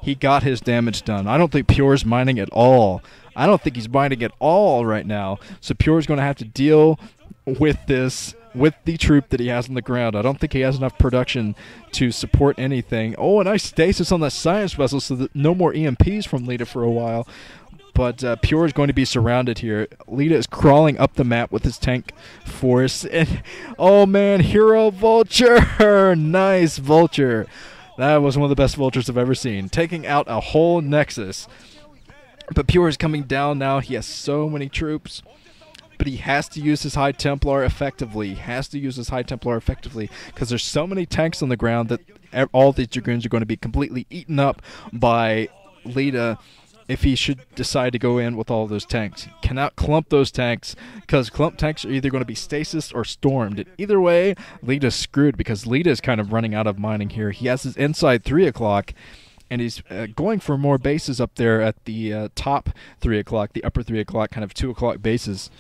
he got his damage done. I don't think Pure's mining at all. I don't think he's mining at all right now. So Pure's going to have to deal with this, with the troop that he has on the ground. I don't think he has enough production to support anything. Oh, a nice stasis on that science vessel so that no more EMPs from Leta for a while. But Pure is going to be surrounded here. Leta is crawling up the map with his tank force. And, oh, man, Hero Vulture. Nice Vulture. That was one of the best Vultures I've ever seen. Taking out a whole Nexus. But Pure is coming down now. He has so many troops. But he has to use his High Templar effectively. He has to use his High Templar effectively because there's so many tanks on the ground that all these Dragoons are going to be completely eaten up by Leta if he should decide to go in with all those tanks. He cannot clump those tanks because clump tanks are either going to be stasis or stormed. And either way, Leta's screwed because Leta is kind of running out of mining here. He has his inside 3 o'clock. And he's going for more bases up there at the top 3 o'clock, the upper 3 o'clock, kind of 2 o'clock bases.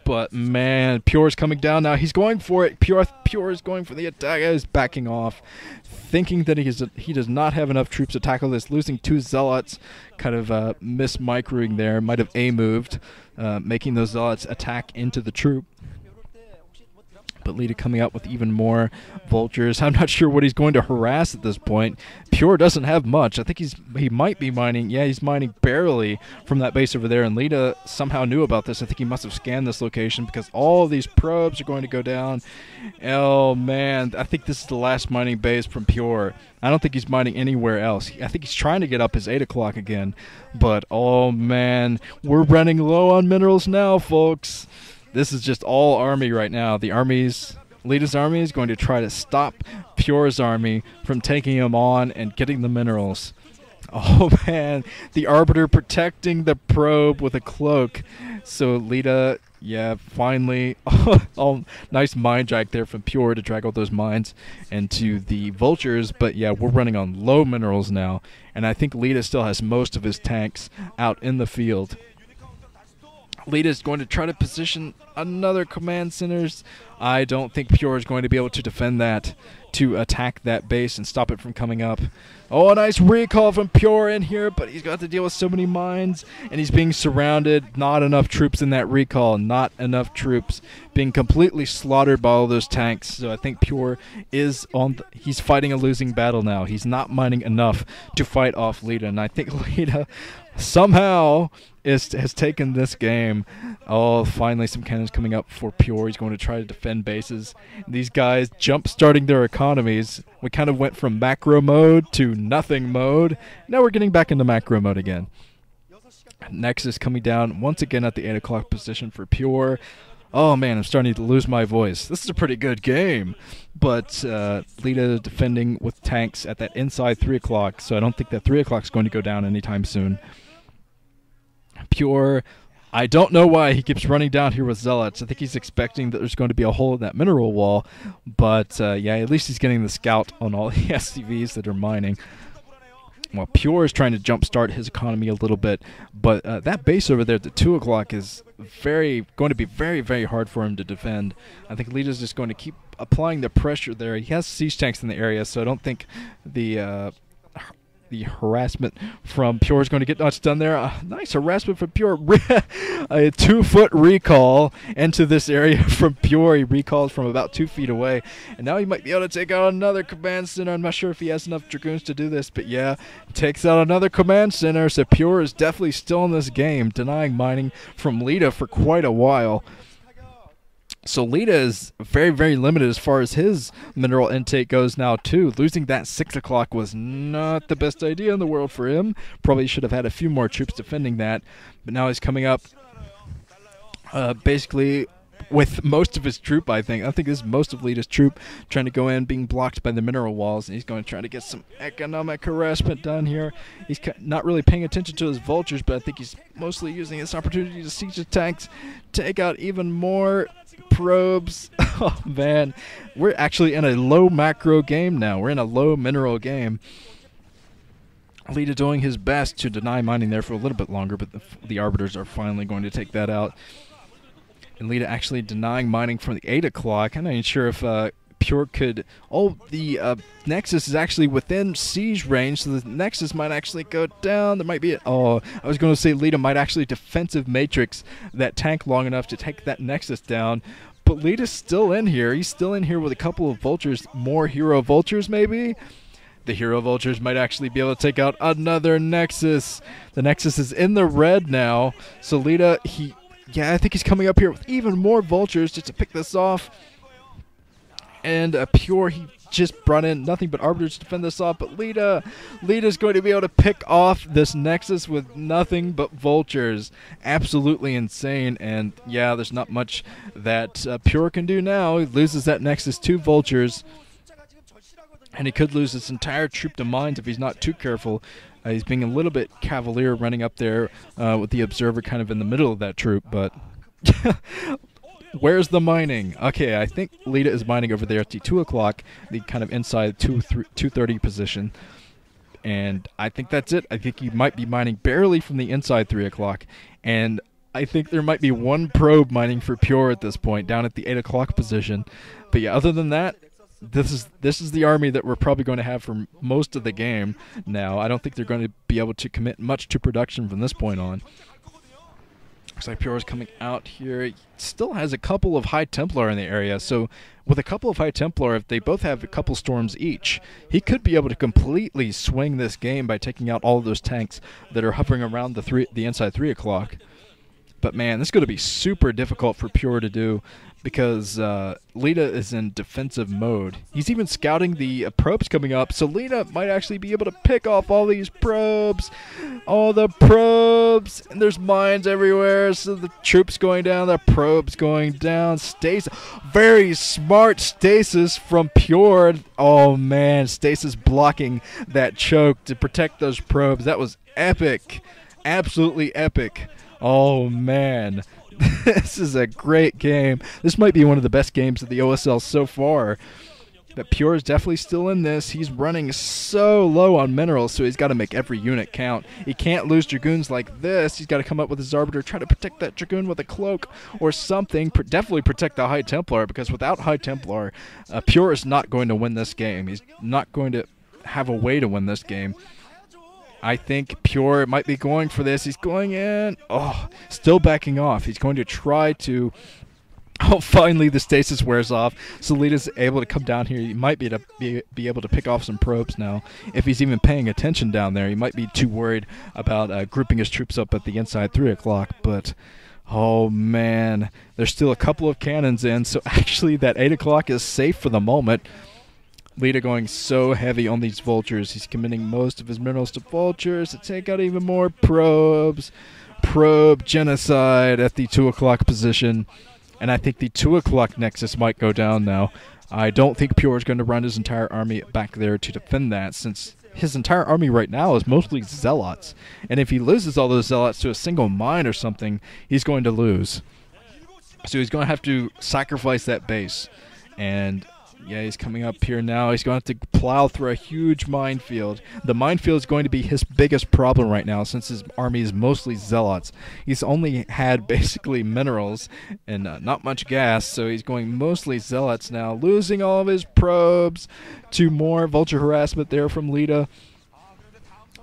But, man, Pure's coming down now. He's going for it. Pure is going for the attack. He's backing off, thinking that he does not have enough troops to tackle this. Losing 2 Zealots, kind of miss-microing there. Might have A-moved, making those Zealots attack into the troop. But Leta coming out with even more Vultures. I'm not sure what he's going to harass at this point. Pure doesn't have much. I think he might be mining. Yeah, he's mining barely from that base over there. And Leta somehow knew about this. I think he must have scanned this location because all of these probes are going to go down. Oh, man. I think this is the last mining base from Pure. I don't think he's mining anywhere else. I think he's trying to get up his 8 o'clock again. But, oh, man. We're running low on minerals now, folks. This is just all army right now. Leta's army is going to try to stop Pure's army from taking him on and getting the minerals. Oh, man. The Arbiter protecting the probe with a cloak. So Leta, yeah, finally. Oh, nice mine drag there from Pure to drag all those mines into the Vultures. But, yeah, we're running on low minerals now. And I think Leta still has most of his tanks out in the field. Leta is going to try to position another command centers. I don't think Pure is going to be able to defend that, to attack that base and stop it from coming up. Oh, a nice recall from Pure in here, but he's got to deal with so many mines, and he's being surrounded. Not enough troops in that recall. Not enough troops. Being completely slaughtered by all those tanks. So I think Pure is he's fighting a losing battle now. He's not mining enough to fight off Leta, and I think Leta somehow has taken this game. Oh, finally some cannons coming up for Pure. He's going to try to defend bases. These guys jump-starting their economies. We kind of went from macro mode to nothing mode. Now we're getting back into macro mode again. Nexus coming down once again at the 8 o'clock position for Pure. Oh, man, I'm starting to lose my voice. This is a pretty good game. But Leta defending with tanks at that inside 3 o'clock, so I don't think that 3 o'clock is going to go down anytime soon. Pure, I don't know why he keeps running down here with Zealots. I think he's expecting that there's going to be a hole in that mineral wall. But, yeah, at least he's getting the scout on all the SCVs that are mining. Well, Pure is trying to jumpstart his economy a little bit, but that base over there at the 2 o'clock is going to be very, very hard for him to defend. I think Leta's just going to keep applying the pressure there. He has siege tanks in the area, so I don't think the harassment from Pure is going to get much done there. Nice harassment from Pure. A 2-foot recall into this area from Pure. He recalls from about 2 feet away. And now he might be able to take out another command center. I'm not sure if he has enough Dragoons to do this, but yeah, takes out another command center. So Pure is definitely still in this game, denying mining from Leta for quite a while. So Leta is very, very limited as far as his mineral intake goes now, too. Losing that 6 o'clock was not the best idea in the world for him. Probably should have had a few more troops defending that. But now he's coming up basically with most of his troop, I think. I think this is most of Leta's troop trying to go in, being blocked by the mineral walls. And he's going to try to get some economic harassment done here. He's not really paying attention to his Vultures, but I think he's mostly using this opportunity to siege the tanks, take out even more probes. Oh, man. We're actually in a low macro game now. We're in a low mineral game. Leta doing his best to deny mining there for a little bit longer, but the Arbiters are finally going to take that out. And Leta actually denying mining from the 8 o'clock. I'm not even sure if Pure could... Oh, the Nexus is actually within siege range, so the Nexus might actually go down. There might be... Oh, I was going to say Leta might actually defensive matrix that tank long enough to take that Nexus down. But Leta's still in here. He's still in here with a couple of vultures. More hero vultures, maybe? The hero vultures might actually be able to take out another Nexus. The Nexus is in the red now. So Leta, I think he's coming up here with even more vultures just to pick this off. And Pure, he just brought in nothing but arbiters to defend this off. But Leta's going to be able to pick off this Nexus with nothing but vultures. Absolutely insane. And yeah, there's not much that Pure can do now. He loses that Nexus to vultures. And he could lose his entire troop to mines if he's not too careful. He's being a little bit cavalier running up there with the observer kind of in the middle of that troop. But where's the mining? Okay, I think Leta is mining over there at the 2 o'clock, the kind of inside 230 position. And I think that's it. I think he might be mining barely from the inside 3 o'clock. And I think there might be one probe mining for Pure at this point, down at the 8 o'clock position. But yeah, other than that, this is the army that we're probably going to have for most of the game now. I don't think they're going to be able to commit much to production from this point on. Looks like Pure is coming out here. He still has a couple of High Templar in the area, so with a couple of High Templar, if they both have a couple storms each, he could be able to completely swing this game by taking out all of those tanks that are hovering around the inside 3 o'clock. But man, this is going to be super difficult for Pure to do because Leta is in defensive mode. He's even scouting the probes coming up, so Leta might actually be able to pick off all these probes. All the probes! And there's mines everywhere, so the troops going down, the probes going down. Stasis. Very smart stasis from Pure. Oh man, stasis blocking that choke to protect those probes. That was epic. Absolutely epic. Oh man, this is a great game. This might be one of the best games of the OSL so far. But Pure is definitely still in this. He's running so low on minerals, so he's got to make every unit count. He can't lose Dragoons like this. He's got to come up with his Arbiter, try to protect that Dragoon with a cloak or something. Definitely protect the High Templar, because without High Templar, Pure is not going to win this game. He's not going to have a way to win this game. I think Pure might be going for this. He's going in. Oh, still backing off. He's going to try to... Oh, finally the stasis wears off. So Leta's able to come down here. He might be able to pick off some probes now. If he's even paying attention down there, he might be too worried about grouping his troops up at the inside 3 o'clock. But, oh man, there's still a couple of cannons in. So actually that 8 o'clock is safe for the moment. Leta going so heavy on these vultures. He's committing most of his minerals to vultures to take out even more probes. Probe genocide at the 2 o'clock position. And I think the 2 o'clock Nexus might go down now. I don't think Pure is going to run his entire army back there to defend that, since his entire army right now is mostly Zealots. And if he loses all those Zealots to a single mine or something, he's going to lose. So he's going to have to sacrifice that base. And... yeah, he's coming up here now. He's going to have to plow through a huge minefield. The minefield is going to be his biggest problem right now, since his army is mostly Zealots. He's only had basically minerals and not much gas, so he's going mostly Zealots now, losing all of his probes to more vulture harassment there from Leta.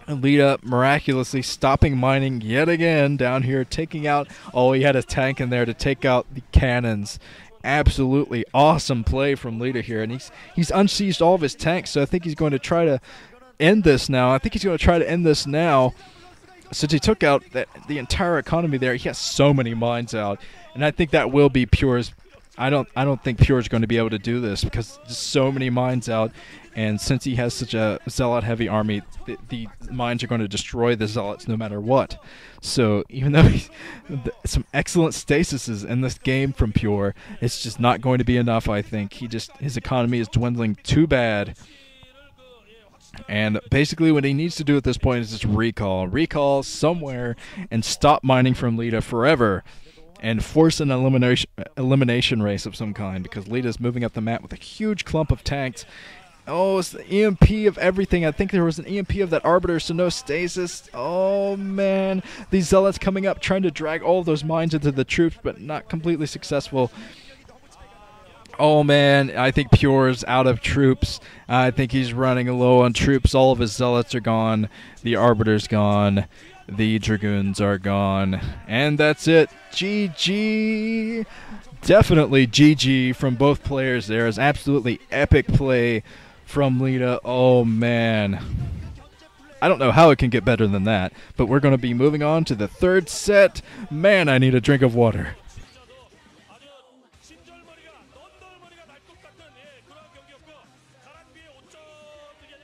And Leta miraculously stopping mining yet again down here, taking out... oh, he had a tank in there to take out the cannons. Absolutely awesome play from Leta here, and he's unseized all of his tanks, so I think he's going to try to end this now. Since he took out the entire economy there. He has so many mines out, and I think that will be Pure's... I don't think Pure is going to be able to do this, because there's so many mines out, and since he has such a Zealot-heavy army, the mines are going to destroy the Zealots no matter what. So even though some excellent stasises in this game from Pure, it's just not going to be enough, I think. His economy is dwindling too bad. And basically what he needs to do at this point is just recall somewhere and stop mining from Leta forever. And force an elimination race of some kind, because Leta's moving up the map with a huge clump of tanks. Oh, it's the EMP of everything. I think there was an EMP of that Arbiter, so no stasis. Oh, man. These Zealots coming up, trying to drag all of those mines into the troops, but not completely successful. Oh, man, I think Pure's out of troops. I think he's running low on troops. All of his zealots are gone. The Arbiter's gone. The Dragoons are gone. And that's it. GG. Definitely GG from both players there. It's absolutely epic play from Leta. Oh, man. I don't know how it can get better than that. But we're going to be moving on to the third set. Man, I need a drink of water.